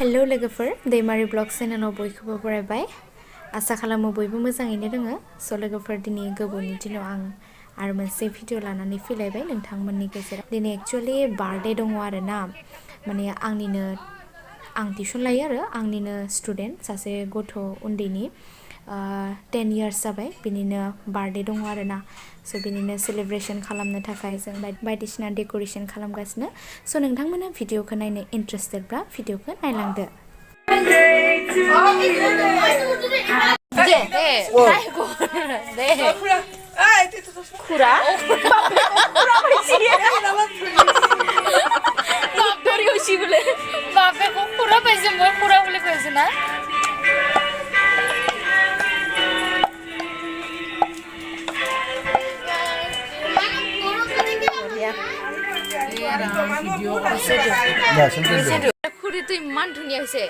Hello लोगोफोर Daimari blog चेनेलाव बयखौबो बरायबाय आसा खालामो बयबो मोजाङैनो दङ स' लोगोफोर दिनै गोबावनि दिनाव आं आरो मोनसे भिडिअ लानानै फैलायबाय नोंथांमोननि गेजेराव दिनै एक्चुअलि बार्थडे दङ आरो ना माने आं टिउसन लायो आरो आंनिनो स्टुडेन्ट सासे गथ' उन्दैनि 10 इयार्स जाबाय बिनिनो बार्थडे दङ आरो ना स' बिनिनो सेलिब्रेशन खालामनो थाखाय जों बायदिसिना डेक'रेशन खालामगासिनो स' नोंथांमोना भिडिअखौ नायनो इन्ट्रेस्टेडब्ला भिडिअखौ नायलांदो खुरा बापेको खुरा पाइছে মই खुरा বুলি কৈছো না খুৰিটো ইমান ধুনীয়া হৈছে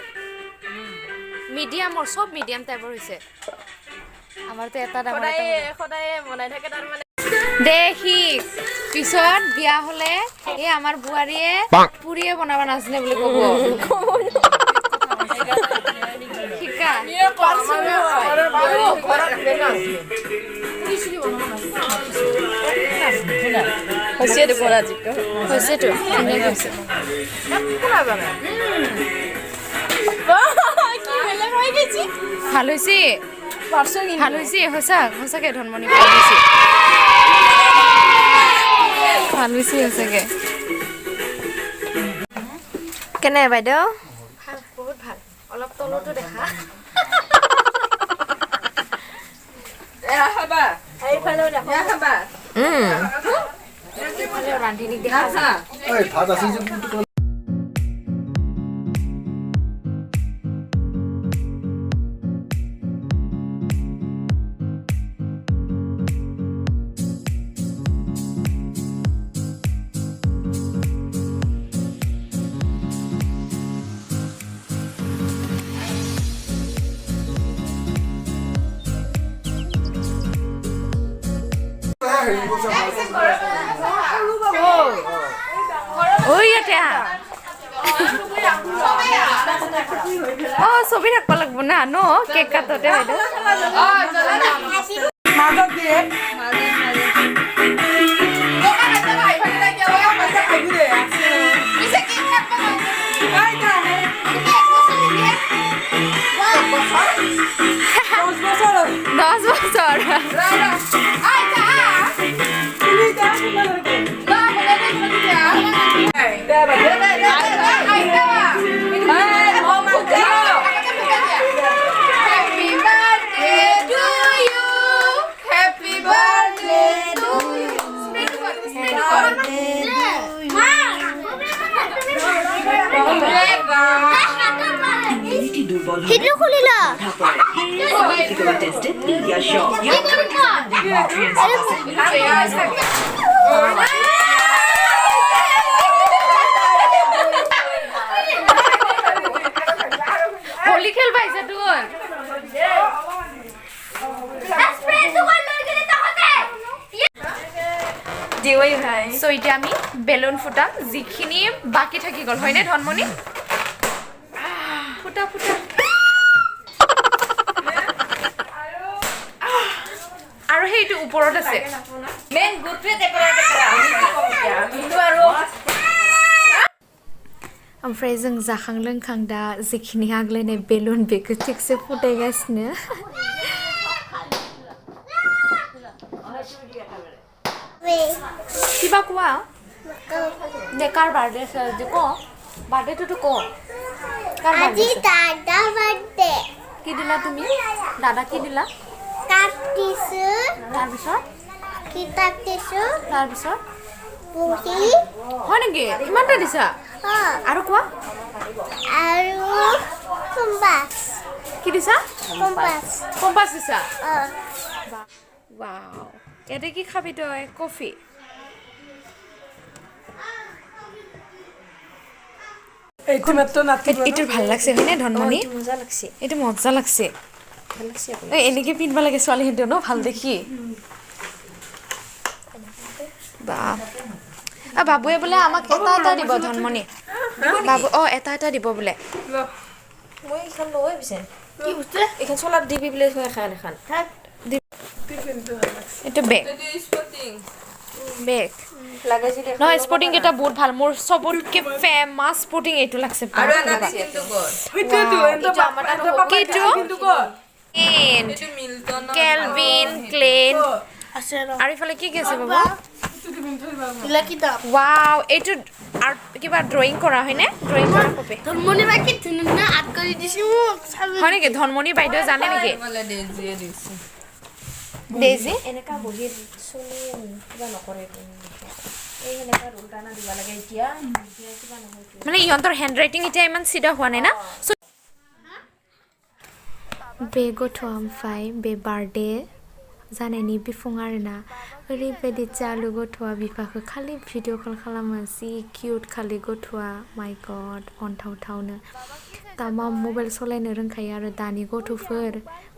মিডিয়ামৰ সব মিডিয়াম টাইপৰ হৈছে আমাৰটো এটা ডাঙৰ খদায়ে বনাই থাকে তাৰ মানে দেখি পিছত বিয়া হলে এই আমাৰ বুৱাৰীয়ে পুৰিয়ে বনাব নাছিলে বুলি ক'ব শিকা হৈছে তো পৰাজিত হৈছে তো এনে হৈছে কোনা জানে কি বেলে হৈ গেছি ভাল হৈছে পারছনি ভাল হৈছে হসাকে ধনমনি ভাল হৈছে হসাকে কেনে বাইদেউ ভাল বহুত ভাল অলপ তলটো দেখা খাবা এইফালে দেখো খাবা এইফালে ৰান্ধিনি দেখা এই ভাত আছে যে oi ya oh sobi থাকবা লাগবো না নো কেক কাটতে হইলো মাজত দিয়ে দশ বছর Hidro khulila tested media show Holi खेल पाइছে তুন স্প্রে দুকান লই গেলে তো হতে দিওই ভাই সো এটা আমি বেলুন ফুটাম যিখিনি বাকি থাকি গল হয়নে ধনমনি ফুটা ফুটা আৰু হেইটো ওপৰত আছে মেন গুটে টেকৰা কিন্তু আৰু ओमफ्राय जों जाखां लोंखां दा जिखिनि आग्लायनाय बेलुन बेखौ थिगसे फुटायगासिनो किबा कोआ दे कार बार्थडे सर देखो बार्थडे तो को कार আজি দাদা বার্থডে কি দিলা তুমি দাদা কি দিলা কাপ দিছো তাৰপিছত কিতাপ দিছো তাৰপিছত পুহি হয় নেকি ইমানটা দিছা আৰু কোৱা আৰু কম্পাস কি দিছা কম্পাস দিছা ওয়াও এটা কি খাবি তই কফি এইটো মাত্র নাতি এইটো ভাল লাগছে হয়নে ধনমনি মজা লাগছে এইটো মজা লাগছে ভাল লাগছে এই এনেকে পিনবা লাগে ছোৱালী হেঁতেও ন ভাল দেখি বা বাবুৱে বোলে আমাক এটা দিব ধনমণি বাবু এটা দিব বোলে মই এইখন লৈ পিছে কি হৈছে এইখন চলাত দিবি বোলে এখন এখন এইটো বেগ বেগ লাগে যদি নহয় স্পৰ্টিং কেইটা বহুত ভাল মোৰ চবতকে ফেমাছ স্পৰ্টিং এইটো লাগছে আৰু এটা কিন্তু গৰ সেইটোৱেতো এইটো আমাৰ তাত হ'ব। কিটো কিন্তু কৰ এইটো মিল্টন কেলভিন ক্লেন আছে আৰু ইফালে কি আছে বাবু দিলা কিতাপ ৱাও এইটো আৰ্ট কিবা ড্ৰয়িং কৰা হয়নে ড্ৰয়িং কৰা কপি ধনমণি বা কি ধুনীয়া আৰ্ট কৰি দিছে মোক হয় নেকি ধনমণি বাইদেউ জানে নেকি মানে দেজিয়ে দিছে ডেজি এনেকা বহি চলি কিবা নকৰে এই এনেকা ৰোল টানা দিব লাগে এতিয়া কিবা নহয় মানে ইহঁতৰ হেণ্ড ৰাইটিং এতিয়া ইমান চিধা হোৱা নাই না बे गथ'आ ओमफ्राय बे बार्थडे जानायनि बिफुं आरोना ओरैबायदि चालु गथ'आ बिफाखौ खालि भिडिअ कल खालामो जि किउट खालि गथ'आ माय गड अनथावथावनो दा मा मबाइल सालायनो रोंखायो आरो दानि गथ'फोर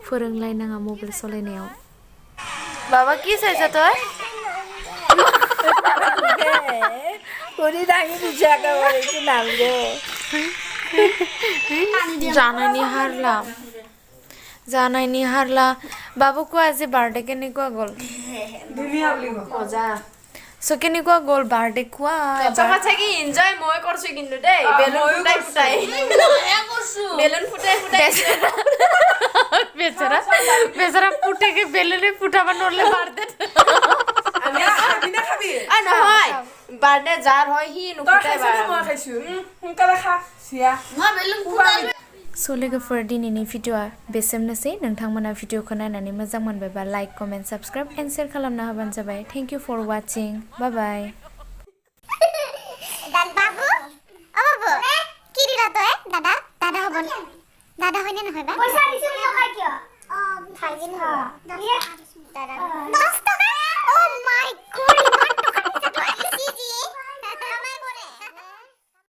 फोरोंलायनाङा मबाइल सालायनायाव বাবা কি চাইছ তই কৰি দাঙি দিছে একেবাৰে কি নাম দে জানাইনি হাৰলা বাবুকো আজি বাৰ্থডে কেনেকুৱা গ'ল ধুনীয়া বুলি ক মজা চ' কেনেকুৱা গ'ল বাৰ্থডে কোৱা চফা থাকি এনজয় মই কৰছো কিন্তু দেই বেলুন ফুটাই ফুটাই বেলুন ফুটাই ফুটাই বেচাৰা বেচাৰা ফুটেকে বেলুনে ফুটাবা নলে বাৰ্থডে আমি খাবি না খাবি আ নহয় বাৰ্থডে যাৰ হয় সি তই নুফুটাই খাইছ নে মই খাইছো সোনকালে খা চিয়া মই বেলুন ফুটাই स' लोगोफोर दिनैनि भिडिअ'आ बेसेमनोसै नोंथांमोना भिडिअ'खौ नायनानै मोजां मोनबायबा like comment subscribe and share खालामना होबानो जाबाय thank you for वाचिं bye bye বাবু ও বাবু কি দিলা তই দাদা দাদা হ'ব দাদা হয়নে নহয় বা পইচা দিছো মই খাই কিয় খাই দিন দাদা 10